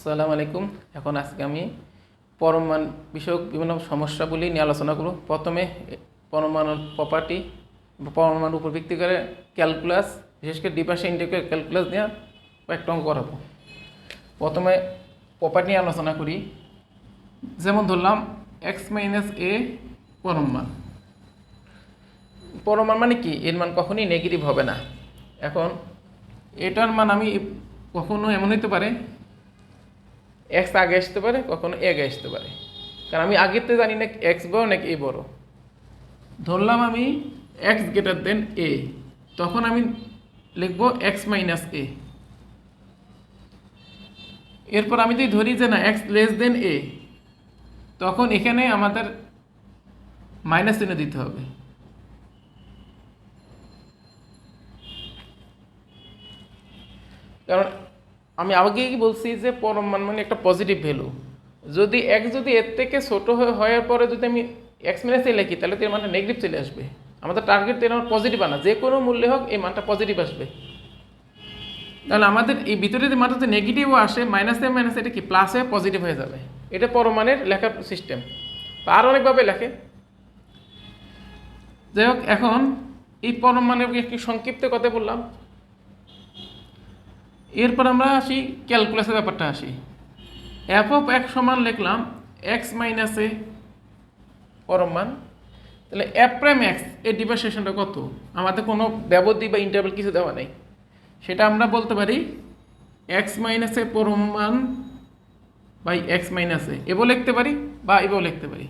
আসসালামু আলাইকুম। এখন আজকে আমি পরমাণু বিষয়ক বিভিন্ন সমস্যাগুলি নিয়ে আলোচনা করব। প্রথমে পরমাণুর প্রপার্টি বা পরমাণুর উপর ভিত্তি করে ক্যালকুলাস, বিশেষ করে ডিফারেনশিয়াল ইন্টিগ্রাল ক্যালকুলাস নিয়ে কয়েকটা অঙ্ক করাবো। প্রথমে প্রপার্টি নিয়ে আলোচনা করি। যেমন ধরলাম এক্স মাইনাস এ পরমাণু। পরমাণু মানে কি? এর মান কখনই নেগেটিভ হবে না। এখন এটার মান আমি কখনো এমন হতে পারে এক্স আগে আসতে পারে, কখনো এ আগে আসতে পারে, কারণ আমি আগের তো জানি না এক্স বড় নাকি এ বড়। ধরলাম আমি এক্স গ্রেটার দেন এ, তখন আমি লিখব এক্স মাইনাস এ। এরপর আমি যদি ধরি যে না এক্স লেস দেন এ, তখন এখানে আমাদের মাইনাস চিহ্ন দিতে হবে। কারণ আমি আগেই বলছি যে পরমাণু মানে একটা পজিটিভ ভ্যালু। যদি এক্স যদি এর থেকে ছোটো হওয়ার পরে যদি আমি এক্স মাইনাস এ লিখি, তাহলে তো এর মানটা নেগেটিভ চলে আসবে। আমাদের টার্গেট তো আমার পজিটিভ আনা, যে কোনো মূল্যে হোক এই মানটা পজিটিভ আসবে। তাহলে আমাদের এই ভিতরে যে মানটা যদি নেগেটিভও আসে, মাইনাসে মাইনাসে এটা কি প্লাস হয়ে পজিটিভ হয়ে যাবে। এটা পরমাণুর লেখার সিস্টেম, আর অনেকভাবে লেখে। যাই হোক, এখন এই পরমাণুর একটি সংক্ষিপ্ত কথা বললাম। এরপর আমরা আসি ক্যালকুলাসের ব্যাপারটা আসি। এফ অফ এক্স সমান লিখলাম এক্স মাইনাস এ পরমান। তাহলে এফ প্রাইম এক্স এর ডিফারেন্সিয়েশনটা কত? আমাদের কোনো ব্যবধি বা ইন্টারভ্যাল কিছু দেওয়া নেই, সেটা আমরা বলতে পারি এক্স মাইনাস এ পরমান বাই এক্স মাইনাস এ। এও লিখতে পারি বা এও লিখতে পারি।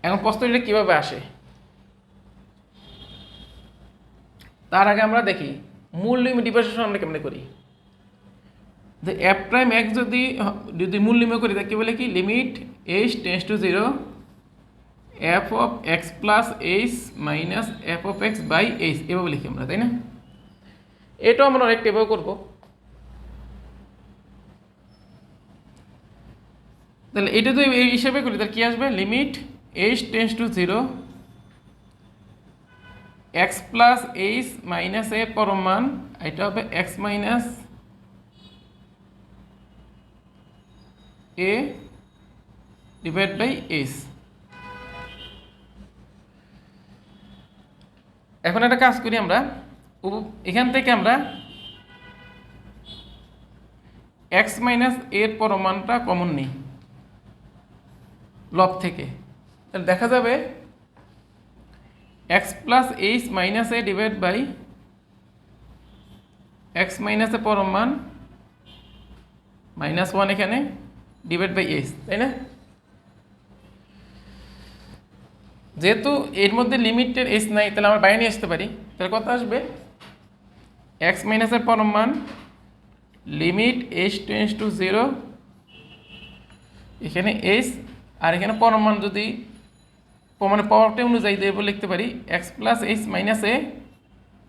এখন প্রশ্নটা কীভাবে আসে তার আগে আমরা দেখি মূল লিমিট ডিফারেন্সিয়েশন আমরা কেমনে করি। যে এফ প্রাইম এক্স যদি মূল লিমিট করি, তাকে বলে কি limit H tends to 0 F of X plus H minus F of X by H, এভাবে লিখি আমরা, তাই না? এটাও আমরা অনেকটা এভাবে করবো। তাহলে এটা যদি এই হিসেবে করি, তাহলে কী আসবে? Limit H tends to 0 X plus H minus A পরমান, এটা হবে X minus A divide by H. এখন একটা কাজ করি আমরা, এখান থেকে আমরা এক্স মাইনাস এর পরমাণটা কমন নিই লব থেকে। তাহলে দেখা যাবে X plus H minus A divide by x minus A পরমান -1 এখানে ডিভাইড বাই এইচ, তাই না? যেহেতু এর মধ্যে লিমিটের এইচ নাই, তাহলে আমরা বাইরে নিয়ে আসতে পারি। তাহলে কত আসবে? এক্স মাইনাসের পরমান লিমিট এইচ টেন্স টু 0 এখানে এইচ, আর এখানে পরমান যদি মানে পাওয়ারটা অনুযায়ী দেব লিখতে পারি x plus H minus A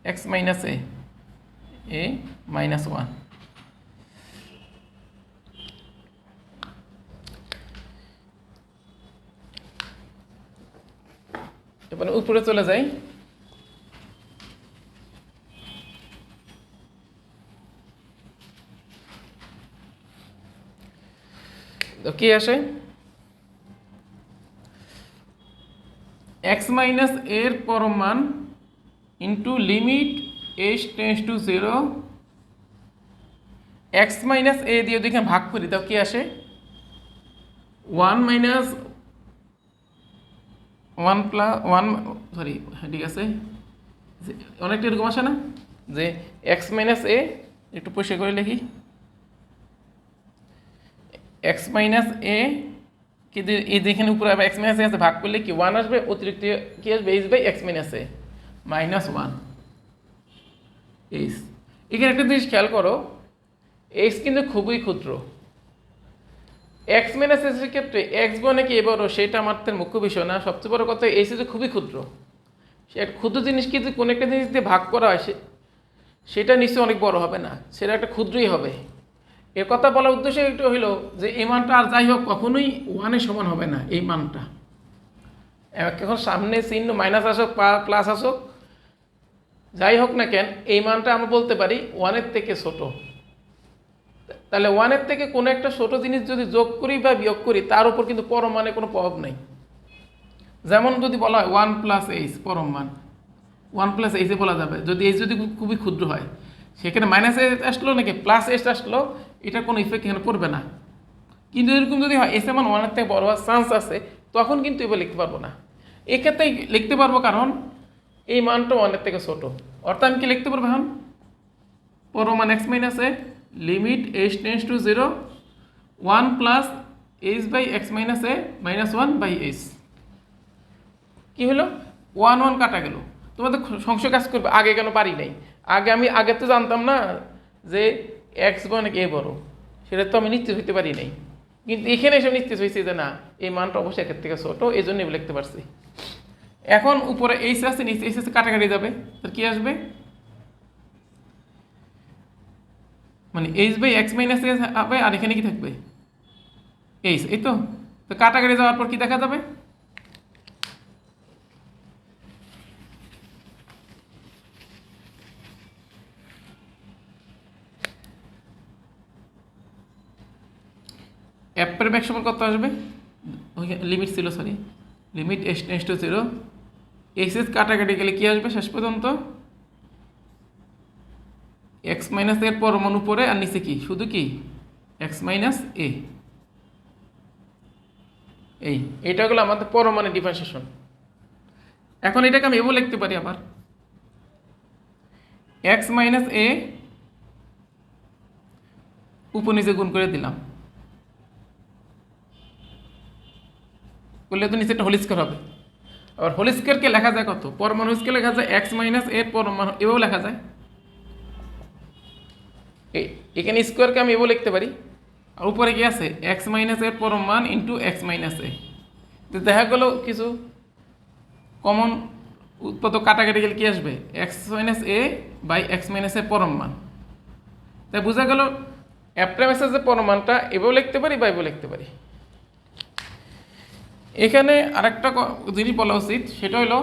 x minus a -1। এবার উপরে চলে যাই। তো কি আসে? এক্স মাইনাস এর পরমান into limit H tends to 0 X minus A দিয়ে যদি এখানে ভাগ করি, তাও কি আসে? 1 মাইনাস 1 প্লাস 1, সরি ঠিক আছে, অনেকটা এরকম আসে না যে এক্স মাইনাস এ, একটু পরিষ্কার করে লিখি, এক্স মাইনাস এ কিন্তু এই যেখানে উপরে আবার এক্স মাইনাস এ আছে, ভাগ করলে কি 1 আসবে, অতিরিক্ত কি আসবে? H by x minus a -1 h. এখানে একটা জিনিস খেয়াল করো, এইচ কিন্তু খুবই ক্ষুদ্র। এক্স মাইনাস এর ক্ষেত্রে এক্স বড় নাকি এ বড় সেটা আমার মুখ্য বিষয় না, সবচেয়ে বড় কথা এইচ যে খুবই ক্ষুদ্র। সে একটা ক্ষুদ্র জিনিসকে যদি কোনো একটা জিনিস দিয়ে ভাগ করা হয়, সেটা নিশ্চয়ই অনেক বড় হবে না, সেটা একটা ক্ষুদ্রই হবে। এর কথা বলার উদ্দেশ্য একটু হইল যে এই মানটা আর যাই হোক কখনোই 1-এর সমান হবে না। এই মানটা এখন সামনে চিহ্ন মাইনাস আসুক বা প্লাস আসুক, যাই হোক না কেন এই মানটা আমরা বলতে পারি ওয়ানের থেকে ছোট। তাহলে ওয়ানের থেকে কোনো একটা ছোট জিনিস যদি যোগ করি বা বিয়োগ করি তার উপর কিন্তু পরম মানে কোনো প্রভাব নেই। যেমন যদি বলা হয় 1+h পরম মান, 1+h বলা যাবে যদি h যদি খুবই ক্ষুদ্র হয়, সেখানে -h আসলো নাকি +h আসলো এটার কোনো ইফেক্ট এখানে পড়বে না। কিন্তু এরকম যদি হয় এস এর মান 1-এর থেকে বড় হওয়ার চান্স আছে, তখন কিন্তু এবার লিখতে পারবো না। এক্ষেত্রে লিখতে পারবো কারণ এই মানটা 1-এর থেকে ছোট। অর্থাৎ আমি কি লিখতে পারবো এখন পরম মান x - a limit h tends to 0 1+h/x - a -1/h। কি হলো 1 কাটা গেল। তোমাদের সংশয় কাজ করবে আগে কেন পারি নাই, আগে তো জানতাম না যে x বড় নাকি a বড়, সেটা তো আমি নিশ্চিত হইতে পারি নাই। কিন্তু এখানে এসে নিশ্চিত হয়েছে যে না এই মানটা অবশ্যই একের থেকে ছোট, এই জন্য লিখতে পারছি। এখন উপরে h আছে নিচে h আছে, কাটাকাটি যাবে, তার কি আসবে মানে h/x - a হবে, আর এখানে কি থাকবে h, এই তো। কাটাকাটি যাওয়ার পর কি দেখা যাবে অ্যাপের ব্যাক সমান কত আসবে, লিমিট ছিল sorry limit h tends to 0 h কাটাকাটি গেলে কি আসবে শেষ পর্যন্ত x - এর পরমাণু উপরে আর নিচে কি শুধু কি x - a। এইটা হলো আমাদের পরমাণু ডিফারেন্সিয়েশন। এখন এটাকে আমি এভাবে লিখতে পারি আবার x - a উপর নিচে গুণ করে দিলাম, করলে তো নিচে একটা হোল স্কয়ার হবে। আবার হোল স্কয়ারকে লেখা যায় কত, পরমাণু স্কয়ার লেখা যায় x - এর পরমাণু, এভাবে লেখা যায়। এখানে স্কোয়ারকে আমি এভাবে লিখতে পারি, আর উপরে কি আছে x - এর পরম মান ইন্টু x - a। তো দেখা গেল কিছু কমন উৎপাদক কাটাকাটি গেলে কি আসবে x - a/x - এর পরম মান। তাই বোঝা গেল অ্যাপ্রাইমেসের পরম মানটা এভাবে লিখতে পারি বা এভাবে লিখতে পারি। এখানে আরেকটা জিনিস বলা উচিত, সেটা হলো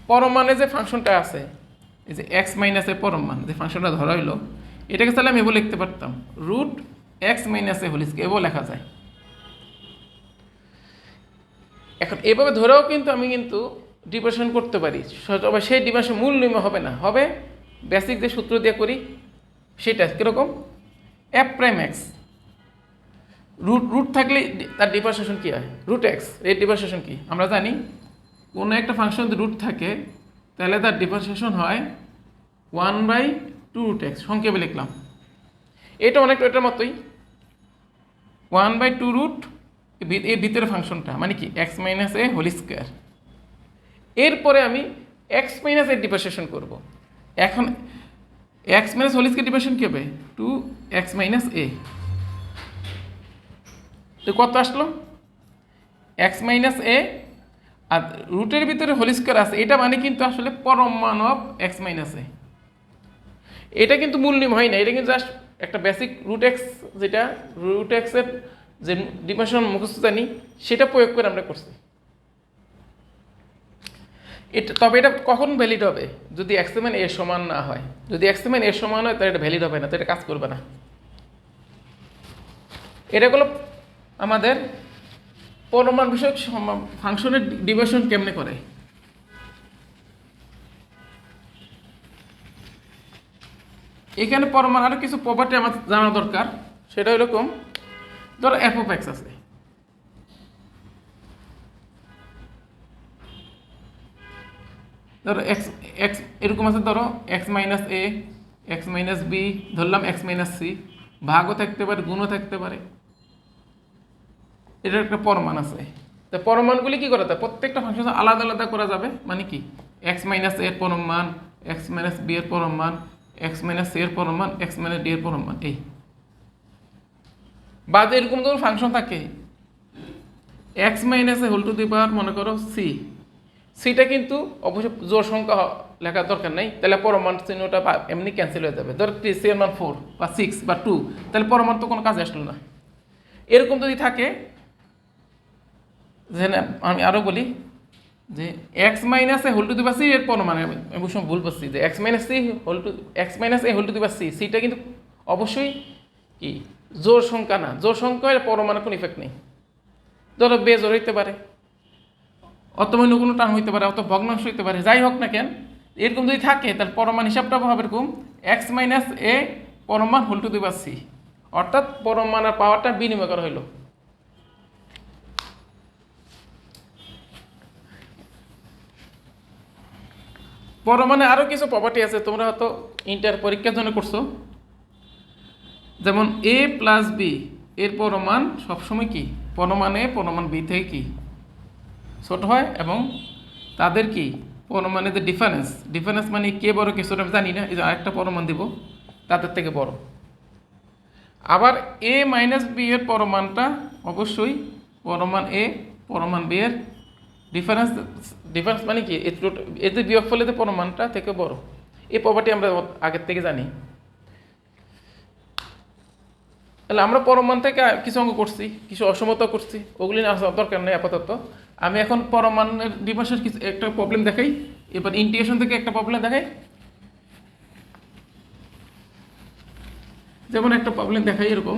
পরম মানে যে ফাংশনটা আছে, এই যে x - এর পরম মান যে ফাংশনটা ধরা হইলো, এটাকে তাহলে আমি এভাবে লিখতে পারতাম √x - a হোল স্কয়ার, এভাবে লেখা যায়। এখন এভাবে ধরেও কিন্তু আমি ডিফারেন্সিয়েশন করতে পারি, তবে সেই ডিফারেন্সিয়েশন মূল নিয়ম হবে না, হবে বেসিক যে সূত্র দিয়ে করি সেটা। কীরকম f'(x) রুট থাকলে তার ডিফারেন্সিয়েশন কী হয় √x, এর ডিফারেন্সিয়েশন কি আমরা জানি, কোনো একটা ফাংশন যদি রুট থাকে তাহলে তার ডিফারেন্সিয়েশন হয় 1/2√x, সংক্ষেপে লিখলাম। এটা অনেকটা এটার মতোই 1/2 এর ভিতরে ফাংশনটা মানে কি x - a হোল স্কয়ার। এরপরে আমি x - এর ডিফারেন্সিয়েশন করব। এখন x - হোল স্কয়ার ডিফারেন্সিয়েশন কী হবে 2x - a। তো কত আসলো x - a, আর রুটের ভিতরে হোল স্কয়ার আছে, এটা মানে কিন্তু আসলে পরম মান অফ x - a। এটা কিন্তু মূল নিয়ম হয় না, এটা কিন্তু জাস্ট একটা বেসিক √x, যেটা √x এর যে ডিফারেন্সিয়েশন মুখস্থ জানি সেটা প্রয়োগ করে আমরা করছি। এটা তবে এটা কখন ভ্যালিড হবে যদি x এর মান a সমান না হয়। যদি x এর মান a সমান হয় তাহলে এটা ভ্যালিড হবে না, তো এটা কাজ করবে না। এটা হলো আমাদের পরমাণ বিষয়ক ফাংশনের ডিভিশন কেমনে করে। এখানে পরমাণু আরও কিছু প্রপার্টি আমার জানা দরকার, সেটা এরকম ধরো f(x) আছে, ধরো x এরকম আছে, ধরো x - a, x - b, ধরলাম x - c, ভাগও থাকতে পারে গুণও থাকতে পারে। এটার একটা পরমাণ আছে। তো পরমাণগুলি কী করা যায়, প্রত্যেকটা ফাংশন আলাদা আলাদা করা যাবে, মানে কি x - a এর পরম মান, x - b এর পরম মান, x - c এর পরম মান, x - d এর পরম মান। এই বা এরকম ধরুন ফাংশন থাকে x - a whole to the power মনে করো c, সিটা কিন্তু অবশ্যই জোড় সংখ্যা লেখার দরকার নেই, তাহলে পরমাণ চিহ্নটা এমনি ক্যান্সেল হয়ে যাবে। ধর সি এর মান 4 বা 6 বা 2, তাহলে পরমাণ তো কোনো কাজে আসলো না। এরকম যদি থাকে, যেখানে আমি আরও বলি যে x minus a whole to the power c এর পরমান, আমি অবশ্য ভুল বলছি যে x minus c whole to x minus a whole to the power c, সিটা কিন্তু অবশ্যই কি জোড় সংখ্যা না, জোড় সংখ্যার পরমাণের কোনো ইফেক্ট নেই। ধরো বেজোড় হইতে পারে, অথবা অন্য কোনো টার্ম হইতে পারে, অত ভগ্নাংশ হইতে পারে, যাই হোক না কেন এরকম যদি থাকে তাহলে পরমাণ হিসাবটা হবে এরকম এক্স মাইনাস এ পরমাণ whole to the power C, অর্থাৎ পরমাণের পাওয়ারটা বিনিময় করা হইলো। পরমাণে আরও কিছু প্রপার্টি আছে, তোমরা হয়তো ইন্টার পরীক্ষার জন্য করছো, যেমন এ প্লাস বি এর পরমাণ সবসময় কি পরমাণ এ পরমাণ বি থেকে কি ছোট হয়, এবং তাদের কি পরমাণের যে ডিফারেন্স মানে কে বড় কে ছোট আমি জানি না, এই যে আরেকটা পরমাণ দিব তাদের থেকে বড়। আবার এ মাইনাস বি এর পরমাণটা অবশ্যই পরমাণ এ পরমাণ বি এর ডিফারেন্স মানে কি এতে বিয়োগ ফলে যে পরমাণটা থেকে বড়, এই প্রপার্টি আমরা আগের থেকে জানি। তাহলে আমরা পরমাণ থেকে কিছু অঙ্ক করছি, কিছু অসমতা করছি, ওগুলি না আসার দরকার নেই আপাতত। আমি এখন পরমাণের ডিফারেন্সের কিছু একটা প্রবলেম দেখাই, এবার ইন্টিগ্রেশন থেকে একটা প্রবলেম দেখাই। যেমন একটা প্রবলেম দেখাই এরকম,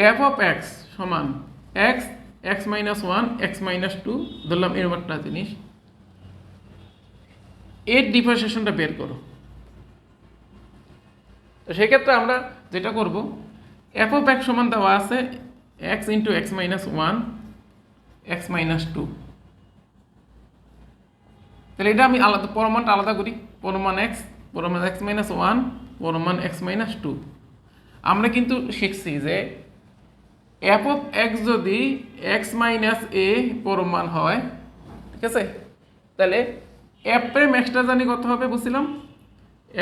এফ অফ এক্স সমান x x minus one x minus two, ধরলাম এরকম একটা জিনিস, এর ডিফারেন্সিয়েশনটা বের করো। তো সেক্ষেত্রে আমরা যেটা করব, এফ অফ এক্স সমান দেওয়া আছে X into X minus one x minus two. তাহলে এটা আমি আলাদা পরমাণটা আলাদা করি, পরমাণ এক্স মাইনাস ওয়ান পরমাণ এক্স মাইনাস টু। আমরা কিন্তু শিখছি যে এফ অফ এক্স যদি এক্স মাইনাস এ পরমাণ হয়, ঠিক আছে, তাহলে এফ প্রাইম এক্সটা জানি কত হবে বুঝছিলাম,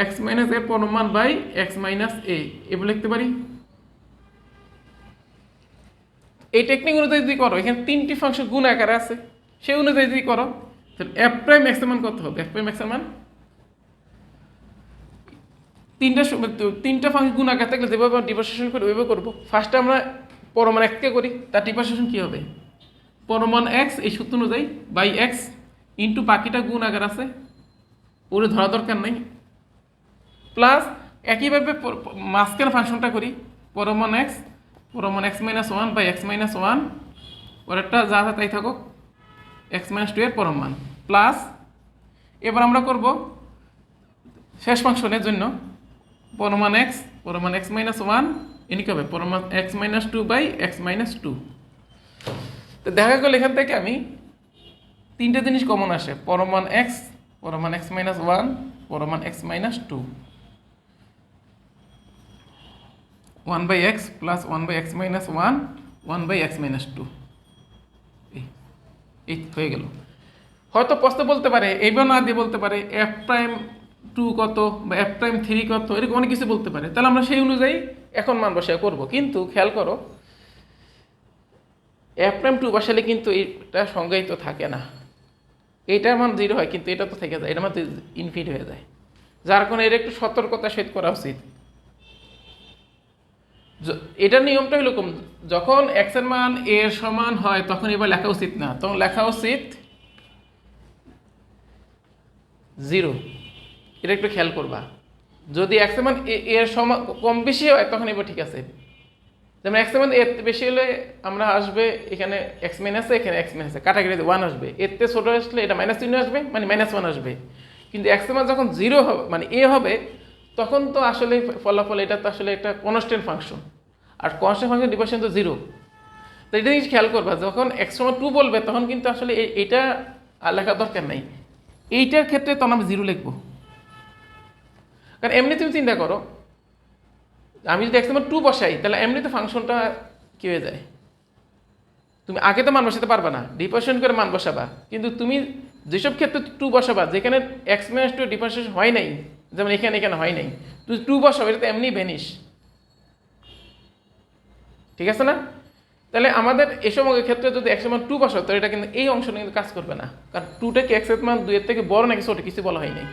এক্স মাইনাস এ পরমাণ বাই এক্স মাইনাস এ, এভাবে লিখতে পারি। এই টেকনিক অনুযায়ী যদি করো, এখানে তিনটি ফাংশন গুণ আকারে আছে, সেই অনুযায়ী যদি করো তাহলে এফ প্রাইম এক্স এর মান কত হবে, এফ প্রাইম এক্স এর মান তিনটা ফাংশন গুণ আকার থাকলে যেভাবে ডিফারেন্সিয়েশন করি ওইভাবে করবো। ফার্স্টে আমরা পরমাণ এক্সকে করি, তার ডিফারেন্সিয়েশন কী হবে, পরমাণ এক্স এই সূত্র অনুযায়ী বাই এক্স ইন্টু বাকিটা গুণ আকার আছে ওরে ধরা দরকার নেই, প্লাস একইভাবে মাঝখানে ফাংশনটা করি পরমাণ X minus one by x minus one, পরেরটা যা যা তাই থাকুক এক্স মাইনাস টু এর পরমাণ, প্লাস এবার আমরা করব শেষ ফাংশনের জন্য পরমাণ এক্স মাইনাস ওয়ান এনি কবে পরমাণ X minus two by x minus two. তো দেখা গেল এখান থেকে আমি তিনটে জিনিস কমন আসে, পরমাণ এক্স মাইনাস ওয়ান পরমাণ X minus two, one by X plus one by x minus one by x minus two, এই হয়ে গেল। হয়তো প্রশ্ন বলতে পারে এইবার না দিয়ে বলতে পারে এফ প্রাইম টু কত বা এফ প্রাইম থ্রি কত, এরকম অনেক কিছু বলতে পারে, তাহলে আমরা সেই অনুযায়ী এখন মান বসায় করবো। কিন্তু খেয়াল করো এফ প্রাইম টু বসালে কিন্তু এটা সংজ্ঞায়িত থাকে না, এইটার মান জিরো হয় কিন্তু এটা তো থেকে যায়, এটার মান ইনফিনিট হয়ে যায়, যার কারণে এর একটু সতর্কতা সহিত করা উচিত। এটার নিয়মটা হলো কম, যখন এক্স এর মান এর সমান হয় তখন এবার লেখা উচিত না, তখন লেখা উচিত জিরো। এটা একটু খেয়াল করবা, যদি এক্স এর মান এর সমান কম বেশি হয় তখন এবার ঠিক আছে, যেমন এক্স এর মান এর বেশি হলে আমরা আসবে এখানে এক্স মাইনাসে, এখানে এক্স মাইনাসে কাটাকাটি ওয়ান আসবে, এর থেকে ছোটো আসলে এটা মাইনাস চিহ্ন আসবে মানে মাইনাস ওয়ান আসবে। কিন্তু এক্স এর মান যখন জিরো হবে মানে এ হবে তখন তো আসলে ফলাফল এটা তো আসলে একটা কনস্ট্যান্ট ফাংশন, আর কনস্ট্যান্ট ফাংশন ডিফারেন্স তো জিরো। তো এটা জিনিস খেয়াল করবা, যখন এক্স সমান টু বলবে তখন কিন্তু আসলে এইটা আর লেখার দরকার নাই, এইটার ক্ষেত্রে তখন আমি জিরো লিখবো। কারণ এমনি তুমি চিন্তা করো, আমি যদি এক্স সমান টু বসাই তাহলে এমনিতে ফাংশনটা কী হয়ে যায়, তুমি আগে তো মান বসাতে পারবা না, ডিফারেন্সিয়েশন করে মান বসাবা, কিন্তু তুমি যেসব ক্ষেত্রে টু বসাবা যেখানে এক্স মাইনাস টু ডিফারেন্সিয়েশন হয় নাই, যেমন এখানে হয় নাই, তুমি টু বসাবো এটা তো এমনি ভ্যানিশ, ঠিক আছে না? তাহলে আমাদের এসব ক্ষেত্রে যদি এক্স এর মান টু বসাও তাহলে এটা কিন্তু এই অংশটা কিন্তু কাজ করবে না, কারণ টুটা কি এক্স এর মান দুইয়ের থেকে বড় নাকি ছোট কিছু বলা হয় নাই,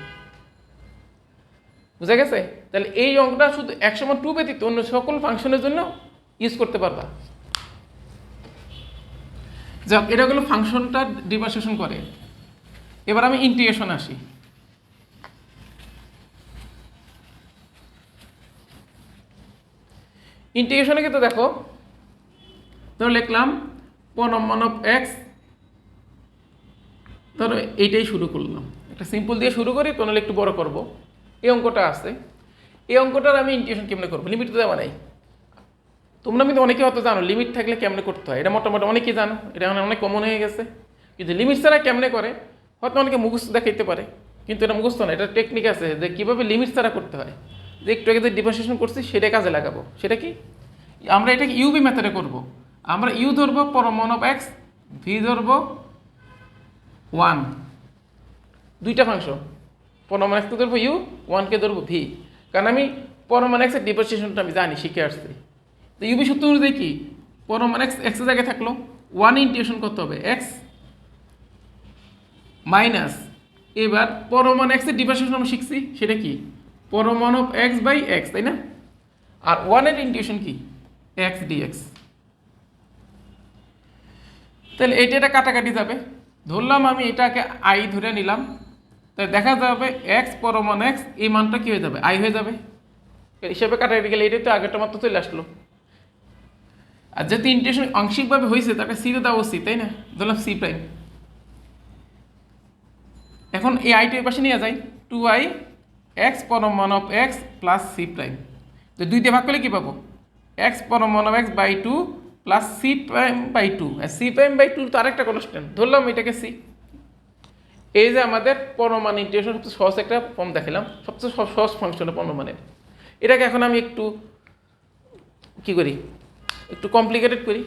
বুঝা গেছে? তাহলে এই অঙ্কটা শুধু এক্স সমান টু ব্যতীত অন্য সকল ফাংশনের জন্য ইউজ করতে পারবা। যাক, এটা হলো ফাংশনটা ডিফারেন্সিয়েশন করে। এবার আমি ইন্টিগ্রেশন আসি। ইন্টিগ্রেশনে কিন্তু দেখো, ধরো লিখলাম পনমান অফ এক্স, ধরো এইটাই শুরু করলাম, একটা সিম্পল দিয়ে শুরু করি, তো নাহলে একটু বড় করব। এই অঙ্কটা আছে, এই অঙ্কটার আমি ইন্টিগ্রেশন কেমনে করবো, লিমিট তো দেওয়া নাই। তোমরা কিন্তু অনেকে হয়তো জানো লিমিট থাকলে কেমনে করতে হয়, এটা মোটামুটি অনেকেই জানো, এটা অনেক কমন হয়ে গেছে। কিন্তু লিমিট ছাড়া কেমনে করে হয়তো অনেকে মুখস্থ দেখাইতে পারে, কিন্তু এটা মুখস্থ না, এটা টেকনিক আছে যে কীভাবে লিমিট ছাড়া করতে হয়। যে একটু আগে যে ডিফারেন্সিয়েশন করছি সেটাই কাজে লাগাবো। সেটা কি, আমরা এটাকে ইউবি মেথডে করব। আমরা ইউ ধরবো পরমান অফ এক্স, ভি ধরবো 1, দুইটা ফাংশন, পরমান এক্সকে ধরবো ইউ, 1কে ধরবো ভি, কারণ আমি পরমান এক্সের ডিফারেন্সিয়েশনটা আমি জানি, শিখে আসছি। তো ইউবি সূত্র অনুযায়ী কি, পরমান এক্স এক্সের জায়গায় থাকলো, 1 ইন্টিগ্রেশন করতে হবে এক্স মাইনাস, এবার পরমান এক্সের ডিফারেন্সিয়েশন আমরা শিখছি, সেটা কি পরমান অফ এক্স বাই এক্স, তাই না? আর 1 এর ইন্টিগ্রেশন কি এক্স ডিএক্স। তাহলে এটা কাটাকাটি যাবে, ধরলাম আমি এটাকে আই ধরে নিলাম, তাহলে দেখা যাবে এক্স পরমান এক্স, এই মানটা কী হয়ে যাবে, আই হয়ে যাবে। হিসাবে কাটাকাটি গেলে এটাই তো আগেরটা মাত্র চলে আসলো। আর যেহেতু ইন্টিগ্রেশন আংশিকভাবে হয়েছে তাকে সি তো দেওয়া উচিত, তাই না? ধরলাম সি প্রাইম। এখন এই আইটা এই পাশে নিয়ে যাই, 2i এক্স পরমান of X plus C prime. তো 2 দিয়ে ভাগ করলে কী পাবো, এক্স পরমান of X by 2 plus C prime by 2। আর সি প্রাইম বাই 2 তো আরেকটা কনস্ট্যান্ট, ধরলাম এটাকে সি। এই যে আমাদের পরমান ইন্টিগ্রেশন সবচেয়ে সহজ একটা ফর্ম দেখালাম, সবচেয়ে সহজ ফাংশন পরমানের। এটাকে এখন আমি একটু কী করি, একটু কমপ্লিকেটেড করি।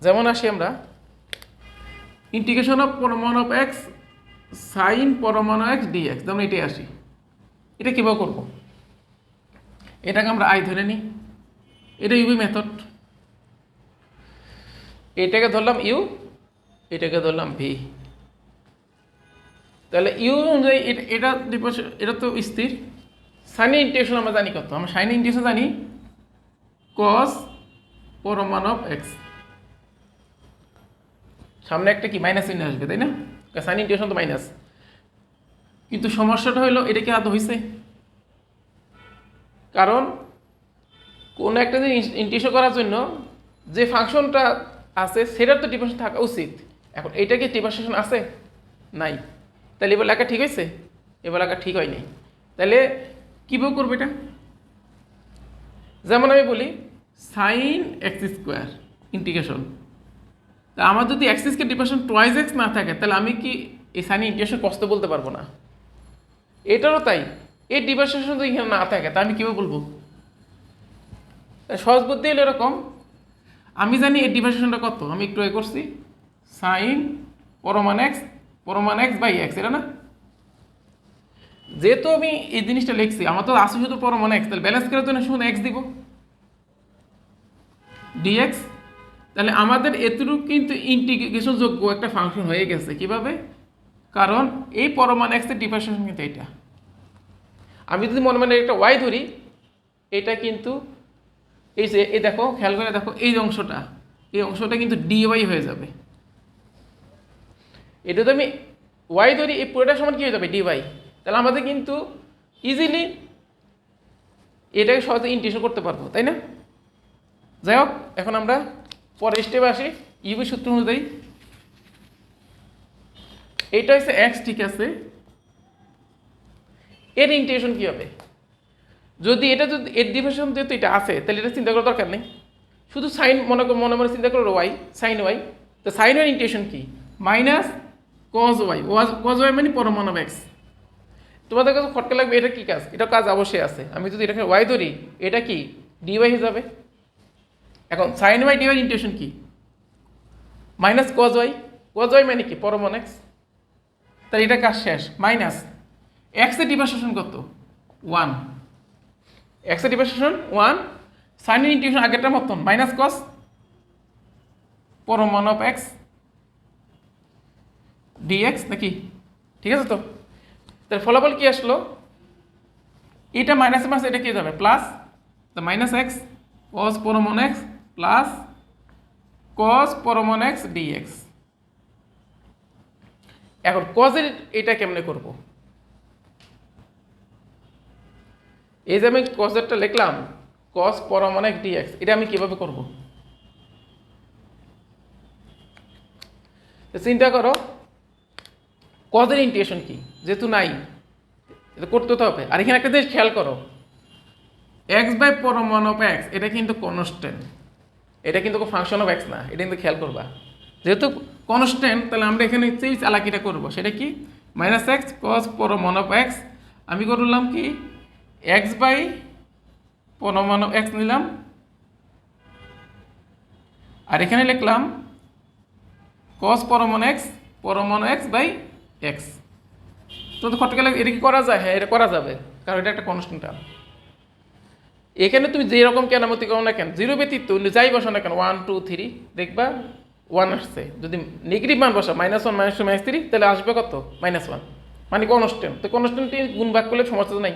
যেমন আসি আমরা ইন্টিগ্রেশন অফ পরমান অফ এক্স সাইন পরমান এক্স ডিএক্স, যেমন এটাই আসি। এটা কীভাবে করবো, এটাকে আমরা আই ধরে নিই, এটা ইউবি মেথড। এটাকে ধরলাম ইউ, এটাকে ধরলাম ভি। তাহলে ইউ অনুযায়ী এটা এটা তো স্থির। সাইনের ইন্টিগ্রেশন আমরা জানি কত, আমরা সাইনের ইন্টিগ্রেশন জানি কস পরমান অফ এক্স, সামনে একটা কি মাইনাস চিহ্ন আসবে, তাই না? সাইন ইন্টিগ্রেশন তো মাইনাস। কিন্তু সমস্যাটা হলো এটা কি আদৌ হয়েছে, কারণ কোনো একটা জিনিস ইন্টিগ্রেশন করার জন্য যে ফাংশনটা আছে সেটার তো ডিফারেন্সিয়েশন থাকা উচিত। এখন এইটা কি ডিফারেন্সিয়েশন আছে, নাই। তাহলে এবার লেখা ঠিক হয়েছে, এবার লেখা ঠিক হয়নি। তাহলে কীভাবে করবো এটা, যেমন আমি বলি সাইন এক্স স্কোয়ার ইন্টিগ্রেশন, তা আমার যদি এক্সিসকে ডিফারেন্সিয়েশন টুয়াইস এক্স না থাকে তাহলে আমি কি এই সাইন ইন্টিগ্রেশন কষ্ট বলতে পারবো না। এটারও তাই, এই ডিফারেন্সিয়েশন যদি এখানে না থাকে তা আমি কীভাবে বলবো। সহজ বুদ্ধি হলো এরকম, আমি জানি এর ডিফারেন্সিয়েশনটা কত, আমি একটু এ করছি সাইন পরমান এক্স বাই এক্স, এটা না? যেহেতু আমি এই জিনিসটা লিখছি, আমার তো আসে শুধু পরমান এক্স, তাহলে ব্যালেন্স করার জন্য শুধু এক্স দিব ডিএক্স। তাহলে আমাদের এতটুকু কিন্তু ইন্টিগ্রেশন যোগ্য একটা ফাংশন হয়ে গেছে। কিভাবে, কারণ এই পরমান এক্সের ডিফারেন্সিয়েশন কিন্তু এটা। আমি যদি মনে মনে একটা ওয়াই ধরি, এটা কিন্তু এই যে এই দেখো, খেয়াল করে দেখো, এই অংশটা কিন্তু ডিওয়াই হয়ে যাবে। এটা তো আমি ওয়াই ধরি, এই পুরোটা সমান কী হয়ে যাবে, ডিওয়াই। তাহলে আমাদের কিন্তু ইজিলি এটাকে সহজে ইন্টিগ্রেশন করতে পারবো, তাই না? যাই হোক, এখন আমরা পরের স্টেপে আসি। ইউবি সূত্র অনুযায়ী এইটা হচ্ছে এক্স, ঠিক আছে। এর ইন্টিগ্রেশন কী হবে, যদি এর ডিফারেন্সিয়েশন যেহেতু এটা আছে তাহলে এটা চিন্তা করার দরকার নেই, শুধু সাইন মনে চিন্তা করো ওয়াই, সাইন ওয়াই। তো সাইন ওয়াই ইন্টিগ্রেশন কি, মাইনাস কজ ওয়াই, মানে পরমান অফ এক্স। তোমাদের কাছে ফটকা লাগবে এটা কি কাজ, এটা কাজ অবশ্যই আছে। আমি যদি এটাকে ওয়াই ধরি, এটা কি ডিওয়াই হয়ে যাবে। এখন সাইন ওয়াই ডিওয়াই ইন্টিগ্রেশন কি, মাইনাস কজ ওয়াই মানে কি পরমান এক্স। তাহলে এটা কাজ শেষ। মাইনাস এক্সের ডিফারেন্সিয়েশন কত, 1, এক্সের ডিফারেন্সিয়েশন 1, সাইনের ইন্টিগ্রেশন আগেরটার মতন মাইনাস কস পরমান অফ এক্স ডিএক্স, নাকি? ঠিক আছে তো? তার ফলাফল কি আসলো, এটা মাইনাস মাইনাস এটা কি যাবে প্লাস, তো মাইনাস এক্স কস পরমন এক্স প্লাস কস পরমন এক্স ডিএক্স। এখন কজের এটা কেমনে করব, এই যে আমি কজেরটা লিখলাম কস পরমন এক্স ডিএক্স, এটা আমি কিভাবে করব? চিন্তা করো কজের ইন্টিগ্রেশন কি, যেহেতু নাই এটা করতে তো হবে। আর এখানে একটা জিনিস খেয়াল করো, এক্স বাই পরমান অফ এক্স এটা কিন্তু কনস্ট্যান্ট, এটা কিন্তু ফাংশন অফ এক্স না, এটা কিন্তু খেয়াল করবা। যেহেতু কনস্ট্যান্ট তাহলে আমরা এখানে সেই চালাকিটা করবো, সেটা কি মাইনাস এক্স কস পরমান অফ এক্স, আমি করলাম কি এক্স বাই পরমান অফ এক্স নিলাম, আর এখানে লিখলাম কস পরমান এক্স বাই এক্স। তো খট গেলে এটা কি করা যায়? হ্যাঁ, এটা করা যাবে, কারণ এটা একটা কনস্ট্যান্ট টার্ম। এখানে তুমি যেরকম কেনামতি করো না কেন, জিরো ব্যতীত যাই বসো না কেন 1 2 3 দেখবা 1 আসছে। যদি নেগেটিভ মান বসা -1 -2 -3 তাহলে আসবে কত? -1, মানে কনস্ট্যান্ট। তো কনস্ট্যান্টটি গুণ ভাগ করলে সমস্যা তো নাই।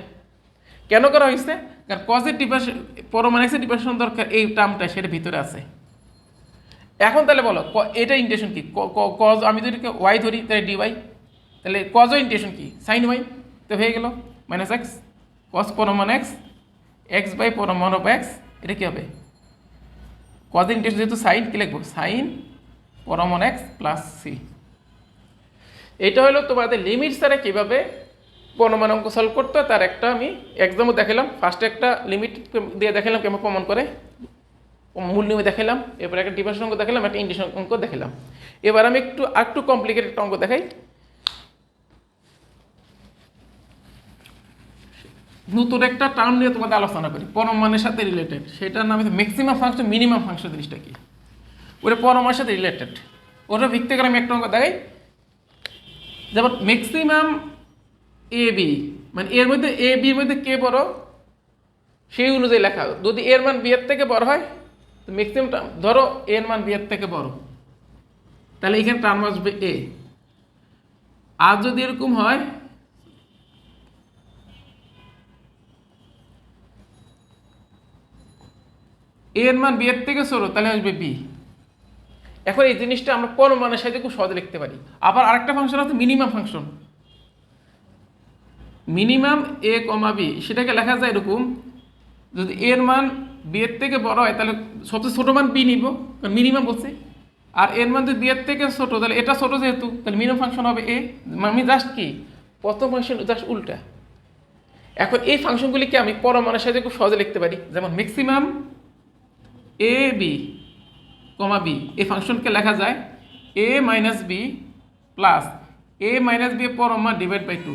কেন করা হয়েছে? কারণ কজের ডিফারেন্স পরমান এক্সের ডিফারেন্সিয়েশন দরকার, এই টার্মটা সেটা ভিতরে আছে। এখন তাহলে বলো এটা ইন্টিগ্রেশন কি? কজ আমি যদি ওয়াই ধরি তাহলে ডিওয়াই, তাহলে কজও ইন্টিগ্রেশন কি? Sine Y. তো হয়ে গেল মাইনাস এক্স কস পরমান এক্স এক্স বাই পরমান অফ এক্স, এটা কী হবে? কজ ইন্টিগ্রেশন যেহেতু সাইন, কী লিখবো? সাইন পরমান এক্স প্লাস সি। এটা হলো তোমাদের লিমিট ছাড়া কীভাবে পরমান অঙ্ক সলভ করতে হয় তার একটা আমি এক্সাম্পল দেখালাম। ফার্স্টে একটা লিমিট দিয়ে দেখালাম কেমন প্রমাণ করে, মূল নিয়মে দেখালাম, এরপর একটা ডিফারেন্স অঙ্ক দেখালাম, একটা ইন্টিগ্রেশন অঙ্ক দেখালাম। এবার আমি একটু কমপ্লিকেটেড একটা অঙ্ক দেখাই। নতুন একটা টার্ম নিয়ে তোমাদের আলোচনা করি পরমাণের সাথে রিলেটেড, সেটার নাম হচ্ছে ম্যাক্সিমাম ফাংশন মিনিমাম ফাংশন। জিনিসটা কি? ওটা পরমাণের সাথে রিলেটেড, ওটা ভিত্তি করে আমি একটা অঙ্ক দেখাই। যেমন ম্যাক্সিমাম এ বি, মানে এর মধ্যে এ বির মধ্যে কে বড় সেই অনুযায়ী লেখা। যদি এর মান বি এর থেকে বড় হয় তো ম্যাক্সিমাম ধরো এর মান বি এর থেকে বড়, তাহলে এখানে টার্ম আসবে এ। আর যদি এরকম হয় এর মান বি এর থেকে ছোট, তাহলে আসবে বি। এখন এই জিনিসটা আমরা পরমাণের সাথে খুব সহজে লিখতে পারি। আবার আরেকটা ফাংশন আছে মিনিমাম ফাংশন, মিনিমাম এ কমা বি, সেটাকে লেখা যায় এরকম, যদি এর মান বি এর থেকে বড় হয় তাহলে সবচেয়ে ছোটো মান বি নিব, কারণ মিনিমাম বলছে। আর এর মান যদি বি এর থেকে ছোটো, তাহলে এটা ছোটো যেহেতু, তাহলে মিনিমাম ফাংশন হবে এ। আমি জাস্ট কি প্রথম ফাংশন জাস্ট উল্টা। এখন এই ফাংশনগুলিকে আমি পরমাণের সাথে খুব সহজে লিখতে পারি। যেমন maximum A B comma B, এই ফাংশনকে লেখা যায় A minus B plus A minus B পরমান ডিভাইড বাই 2।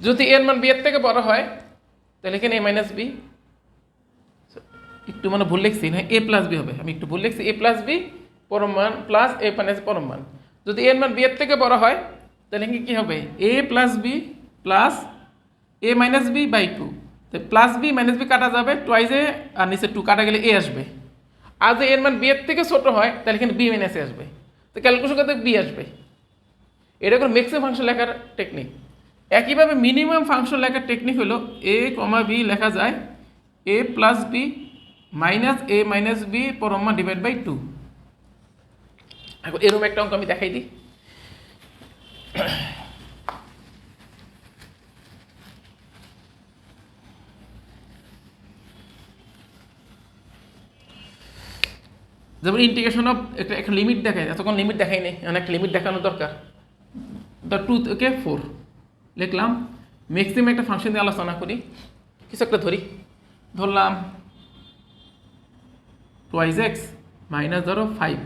যদি এর মান বি এর থেকে বড় হয় তাহলে এখানে এ মাইনাস বি, একটু মানে ভুল লিখছি না, এ প্লাস বি হবে, আমি একটু ভুল লিখছি, এ plus B পরমান plus A minus পরমান। যদি এর মান বি এর থেকে বড় হয় তাহলে কি হবে? A plus B plus A minus B by 2। তো প্লাস বি মাইনাস বি কাটা যাবে টুয়াইজে, আর নিচে 2 কাটা গেলে এ আসবে। আর যদি এর মান বি এর থেকে ছোটো হয় তাহলে এখানে বি মাইনাস এ আসবে। তো ক্যালকুলেশন করতে বি আসবে। এটা কোনো ম্যাক্সিমাম ফাংশন লেখার টেকনিক। একইভাবে মিনিমাম ফাংশন লেখার টেকনিক হলো এ কমা বি লেখা যায় A plus B minus A minus B পরমান ডিভাইড বাই 2। এখন এরকম একটা অঙ্ক আমি দেখাই দিই। যেমন ইন্টিগ্রেশন অফ একটা লিমিট দেখায়, এতক্ষণ লিমিট দেখাই নেই, একটা লিমিট দেখানো দরকার। দ্য 2 থেকে 4 লিখলাম। ম্যাক্সিমাম একটা ফাংশন দিয়ে আলোচনা করি, কিছু একটা ধরলাম টুয়াইজ এক্স মাইনাস ধরো 5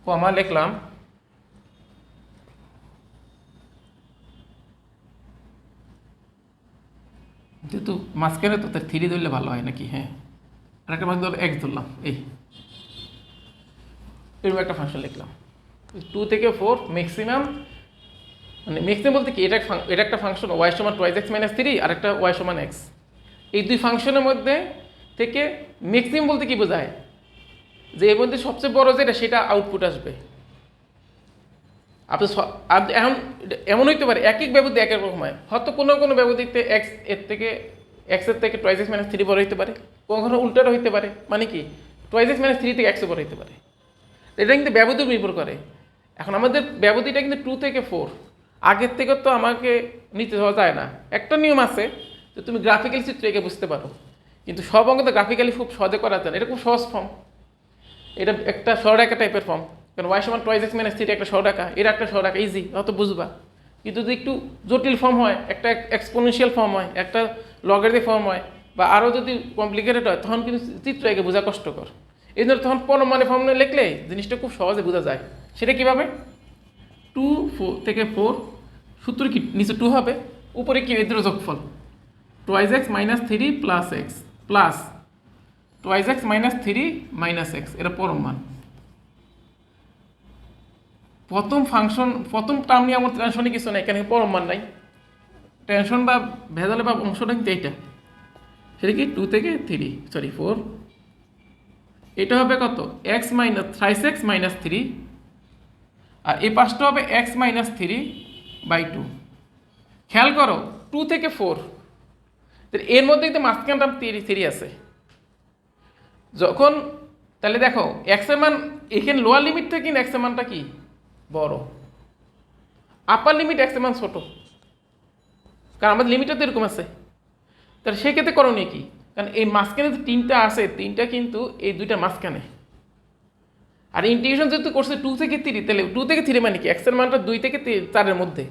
কমা লিখলাম যেহেতু মাঝখানে তো 3 ধরলে ভালো হয় নাকি? হ্যাঁ, আর একটা মান ধরো এক্স ধরলাম, এরকম একটা ফাংশন লিখলাম 2 থেকে 4 ম্যাক্সিমাম। মানে ম্যাক্সিমাম বলতে কি, এটা একটা ফাংশন ওয়াই সমান টুয়াইজ এক্স মাইনাস 3 আর একটা ওয়াই সমান এক্স। এই দুই ফাংশনের মধ্যে থেকে ম্যাক্সিমাম বলতে কি বোঝায়? যে এর মধ্যে সবচেয়ে বড় যেটা সেটা আউটপুট আসবে। এখন এমন হইতে পারে এক এক ব্যবধি এক এক রকম হয়, হয়তো কোনো কোনো ব্যবধিতে এক্স এর থেকে এক্সের থেকে টুয়াইস এক্স মাইনাস থ্রি বড় হইতে পারে, কখনো উল্টাটা হইতে পারে, মানে কি টুয়াইস এক্স মাইনাস থ্রি থেকে এক্স বড় হইতে পারে। এটা কিন্তু ব্যবধির নির্ভর করে। এখন আমাদের ব্যবধিটা কিন্তু 2 থেকে 4, আগের থেকে তো আমাকে নিতে যাওয়া যায় না। একটা নিয়ম আছে যে তুমি গ্রাফিক্যালি চিত্র এঁকে বুঝতে পারো, কিন্তু সব অঙ্ক তো গ্রাফিক্যালি খুব সহজে করা যায় না। এটা খুব সহজ ফর্ম, এটা একটা সরলরেখা টাইপের ফর্ম, কারণ ওয়াই সমান টুয়াইস এক্স মাইনাস থ্রি একটা সরলরেখা, এটা একটা সরলরেখা, ইজি, অত বুঝবা। কিন্তু যদি একটু জটিল ফর্ম হয়, একটা এক্সপোনেনশিয়াল ফর্ম হয়, একটা লগারিদমিক ফর্ম হয়, বা আরও যদি কমপ্লিকেটেড হয়, তখন কিন্তু চিত্র এঁকে বোঝা কষ্টকর। এই জন্য তখন পরমাণু ফর্মুলা লিখলে জিনিসটা খুব সহজে বোঝা যায়। সেটা কীভাবে? 2 থেকে 4 সূত্র কি নিচে 2 হবে, উপরে কি এদের যোগফল twice x minus three plus x plus twice x minus three minus x, এটা পরম মান। প্রথম ফাংশন প্রথম টার্ম নিয়ে আমার টেনশনে কিছু নাই, এখানে পরম মান নাই। টেনশন বা ভেজালে বা অংশটা কিন্তু এইটা, সেটা কি 2 থেকে 3 সরি 4, এটা হবে কত X minus thrice x minus three, আর এই পাশটা হবে এক্স মাইনাস থ্রি বাই 2। খেয়াল করো 2 থেকে 4, এর মধ্যে কিন্তু মাঝখানটা 3 আছে। যখন তাহলে দেখো এক্সের মান এখানে লোয়ার লিমিট থেকে কিন্তু এক্সের মানটা কি বড়, আপার লিমিট এক্সের মান ছোট, কারণ আমাদের লিমিটটা তো এরকম আছে। তাহলে সেক্ষেত্রে করণীয় কি? কারণ এই মাঝখানে যে 3টা আছে, 3টা কিন্তু এই দুইটার মাঝখানে। আর ইন্টিগ্রেশন যেহেতু করছে 2 থেকে 3, তাহলে 2 থেকে 3 মানে কি এক্সের মানটা 2 থেকে 4-এর মধ্যে।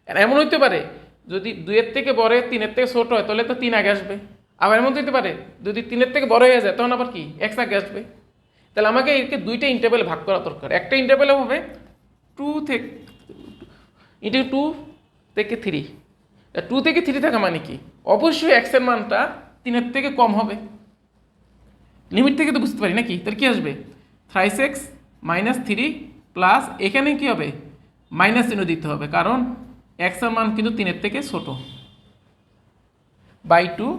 আর এমন হইতে পারে যদি 2-এর থেকে বড় 3-এর থেকে ছোট হয়, তাহলে তো 3 আগে আসবে। আবার এমন হইতে পারে যদি 3-এর থেকে বড় হয়ে যায়, তখন আবার কি এক্স আগে আসবে। তাহলে আমাকে একে দুইটা ইন্টারভ্যালে ভাগ করা দরকার। একটা ইন্টারভ্যালে হবে 2 থেকে 3। 2 থেকে 3 থাকা মানে কি অবশ্যই এক্সের মানটা 3-এর থেকে কম হবে। লিমিট থেকে তো বুঝতে পারি নাকি, তাহলে কী আসবে thrice x minus three plus এখানে কী হবে মাইনাস চিহ্ন দিতে হবে, কারণ এক্সের মান কিন্তু 3-এর থেকে ছোট, বাই 2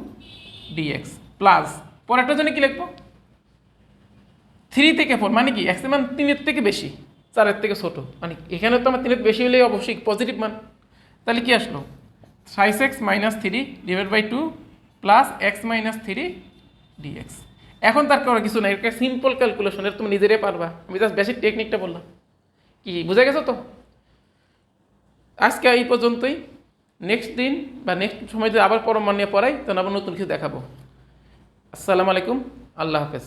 ডিএক্স প্লাস পরেরটা জন্য কী লিখবো 3 থেকে 4, মানে কি এক্সের মান 3-এর থেকে বেশি 4-এর থেকে ছোট, মানে এখানে তো আমার 3-এর বেশি হলেই অবশ্যই পজিটিভ মান। তাহলে কি আসলো thrice x minus three divide by 2 plus x minus three dx. এখন তার করার কিছু নাই, এটা সিম্পল ক্যালকুলেশন, এর তুমি নিজেরাই পারবা। আমি জাস্ট বেসিক টেকনিকটা বললাম, কি বুঝে গেছো তো? আজকে এই পর্যন্তই। নেক্সট দিন বা নেক্সট সময় যদি আবার পরম মান নিয়ে পড়াই, তখন আবার নতুন কিছু দেখাবো। আসসালামু আলাইকুম, আল্লাহ হাফেজ।